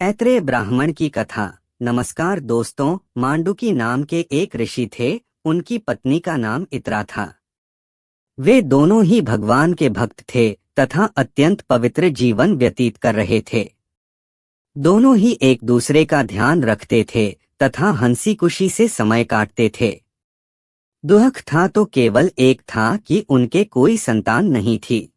ऐत्रेय ब्राह्मण की कथा। नमस्कार दोस्तों, मांडुकी नाम के एक ऋषि थे। उनकी पत्नी का नाम इत्रा था। वे दोनों ही भगवान के भक्त थे तथा अत्यंत पवित्र जीवन व्यतीत कर रहे थे। दोनों ही एक दूसरे का ध्यान रखते थे तथा हंसी खुशी से समय काटते थे। दुख था तो केवल एक था कि उनके कोई संतान नहीं थी।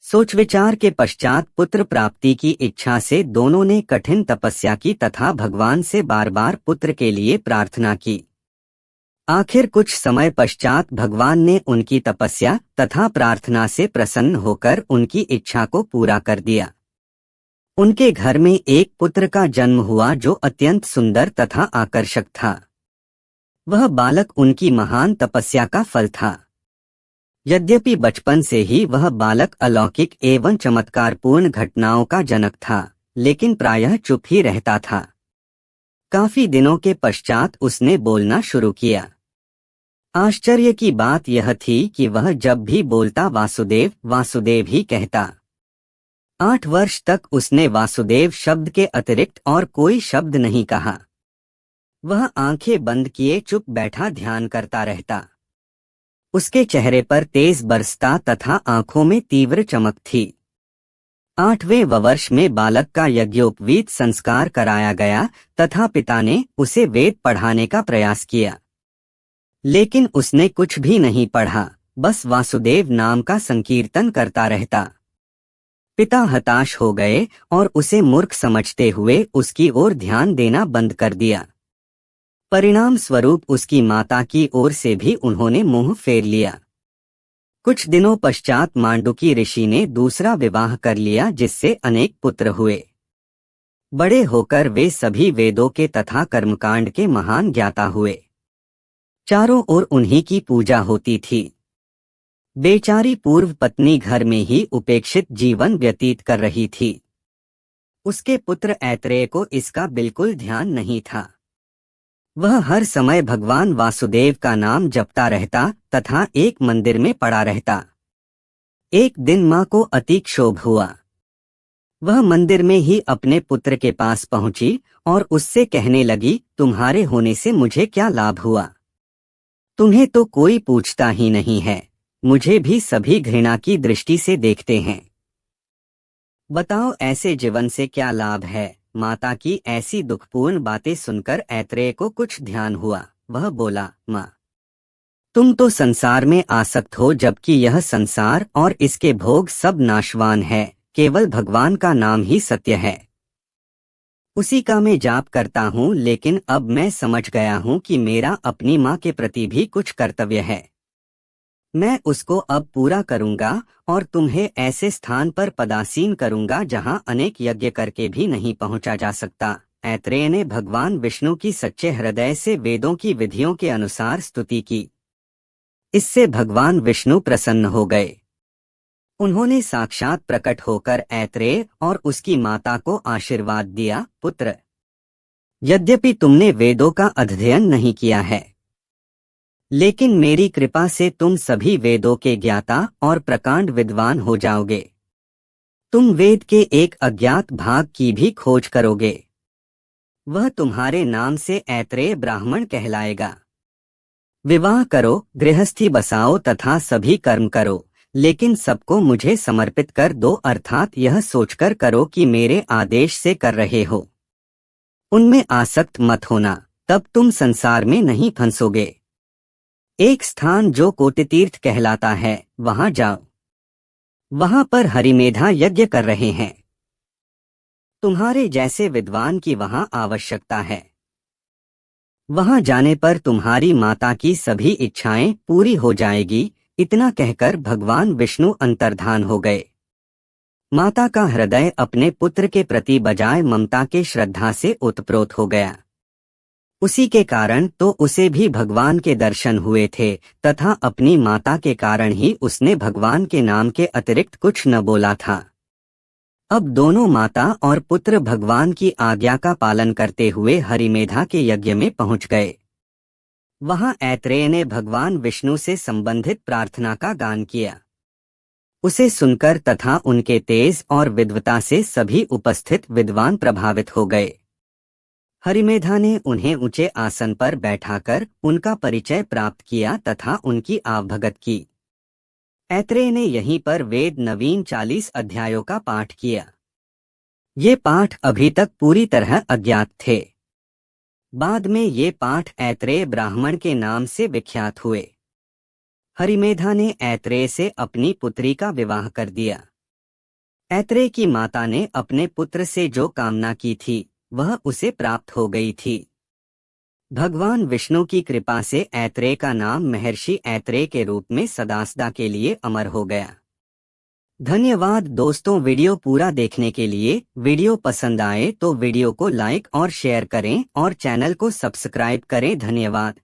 सोच विचार के पश्चात पुत्र प्राप्ति की इच्छा से दोनों ने कठिन तपस्या की तथा भगवान से बार बार पुत्र के लिए प्रार्थना की। आखिर कुछ समय पश्चात भगवान ने उनकी तपस्या तथा प्रार्थना से प्रसन्न होकर उनकी इच्छा को पूरा कर दिया। उनके घर में एक पुत्र का जन्म हुआ जो अत्यंत सुंदर तथा आकर्षक था। वह बालक उनकी महान तपस्या का फल था। यद्यपि बचपन से ही वह बालक अलौकिक एवं चमत्कारपूर्ण घटनाओं का जनक था, लेकिन प्रायः चुप ही रहता था। काफी दिनों के पश्चात उसने बोलना शुरू किया। आश्चर्य की बात यह थी कि वह जब भी बोलता वासुदेव वासुदेव ही कहता। 8 वर्ष तक उसने वासुदेव शब्द के अतिरिक्त और कोई शब्द नहीं कहा। वह आंखें बंद किए चुप बैठा ध्यान करता रहता। उसके चेहरे पर तेज बरसता तथा आंखों में तीव्र चमक थी। 8वें वर्ष में बालक का यज्ञोपवीत संस्कार कराया गया तथा पिता ने उसे वेद पढ़ाने का प्रयास किया, लेकिन उसने कुछ भी नहीं पढ़ा, बस वासुदेव नाम का संकीर्तन करता रहता। पिता हताश हो गए और उसे मूर्ख समझते हुए उसकी ओर ध्यान देना बंद कर दिया। परिणाम स्वरूप उसकी माता की ओर से भी उन्होंने मुंह फेर लिया। कुछ दिनों पश्चात मांडुकी ऋषि ने दूसरा विवाह कर लिया, जिससे अनेक पुत्र हुए। बड़े होकर वे सभी वेदों के तथा कर्मकांड के महान ज्ञाता हुए। चारों ओर उन्हीं की पूजा होती थी। बेचारी पूर्व पत्नी घर में ही उपेक्षित जीवन व्यतीत कर रही थी। उसके पुत्र ऐत्रेय को इसका बिल्कुल ध्यान नहीं था। वह हर समय भगवान वासुदेव का नाम जपता रहता तथा एक मंदिर में पड़ा रहता। एक दिन माँ को अति क्षोभ हुआ। वह मंदिर में ही अपने पुत्र के पास पहुंची और उससे कहने लगी, तुम्हारे होने से मुझे क्या लाभ हुआ? तुम्हें तो कोई पूछता ही नहीं है। मुझे भी सभी घृणा की दृष्टि से देखते हैं। बताओ, ऐसे जीवन से क्या लाभ है? माता की ऐसी दुखपूर्ण बातें सुनकर ऐत्रेय को कुछ ध्यान हुआ। वह बोला, माँ, तुम तो संसार में आसक्त हो, जबकि यह संसार और इसके भोग सब नाशवान है। केवल भगवान का नाम ही सत्य है। उसी का मैं जाप करता हूँ, लेकिन अब मैं समझ गया हूँ कि मेरा अपनी माँ के प्रति भी कुछ कर्तव्य है। मैं उसको अब पूरा करूंगा और तुम्हें ऐसे स्थान पर पदासीन करूंगा जहां अनेक यज्ञ करके भी नहीं पहुंचा जा सकता। ऐत्रेय ने भगवान विष्णु की सच्चे हृदय से वेदों की विधियों के अनुसार स्तुति की। इससे भगवान विष्णु प्रसन्न हो गए। उन्होंने साक्षात प्रकट होकर ऐत्रेय और उसकी माता को आशीर्वाद दिया, पुत्र, यद्यपि तुमने वेदों का अध्ययन नहीं किया है, लेकिन मेरी कृपा से तुम सभी वेदों के ज्ञाता और प्रकांड विद्वान हो जाओगे। तुम वेद के एक अज्ञात भाग की भी खोज करोगे। वह तुम्हारे नाम से ऐत्रेय ब्राह्मण कहलाएगा। विवाह करो, गृहस्थी बसाओ तथा सभी कर्म करो, लेकिन सबको मुझे समर्पित कर दो, अर्थात यह सोचकर करो कि मेरे आदेश से कर रहे हो। उनमें आसक्त मत होना, तब तुम संसार में नहीं फंसोगे। एक स्थान जो कोटितीर्थ कहलाता है, वहां जाओ। वहां पर हरिमेधा यज्ञ कर रहे हैं। तुम्हारे जैसे विद्वान की वहां आवश्यकता है। वहां जाने पर तुम्हारी माता की सभी इच्छाएं पूरी हो जाएगी। इतना कहकर भगवान विष्णु अंतर्धान हो गए। माता का हृदय अपने पुत्र के प्रति बजाय ममता के श्रद्धा से ओतप्रोत हो गया। उसी के कारण तो उसे भी भगवान के दर्शन हुए थे तथा अपनी माता के कारण ही उसने भगवान के नाम के अतिरिक्त कुछ न बोला था। अब दोनों माता और पुत्र भगवान की आज्ञा का पालन करते हुए हरिमेधा के यज्ञ में पहुंच गए। वहां ऐत्रेय ने भगवान विष्णु से संबंधित प्रार्थना का गान किया। उसे सुनकर तथा उनके तेज और विद्वता से सभी उपस्थित विद्वान प्रभावित हो गए। हरिमेधा ने उन्हें ऊंचे आसन पर बैठाकर उनका परिचय प्राप्त किया तथा उनकी आवभगत की। ऐत्रेय ने यहीं पर वेद नवीन 40 अध्यायों का पाठ किया। ये पाठ अभी तक पूरी तरह अज्ञात थे। बाद में ये पाठ ऐत्रेय ब्राह्मण के नाम से विख्यात हुए। हरिमेधा ने ऐत्रेय से अपनी पुत्री का विवाह कर दिया। ऐत्रेय की माता ने अपने पुत्र से जो कामना की थी वह उसे प्राप्त हो गई थी। भगवान विष्णु की कृपा से ऐत्रेय का नाम महर्षि ऐत्रेय के रूप में सदासदा के लिए अमर हो गया। धन्यवाद दोस्तों, वीडियो पूरा देखने के लिए। वीडियो पसंद आए तो वीडियो को लाइक और शेयर करें और चैनल को सब्सक्राइब करें। धन्यवाद।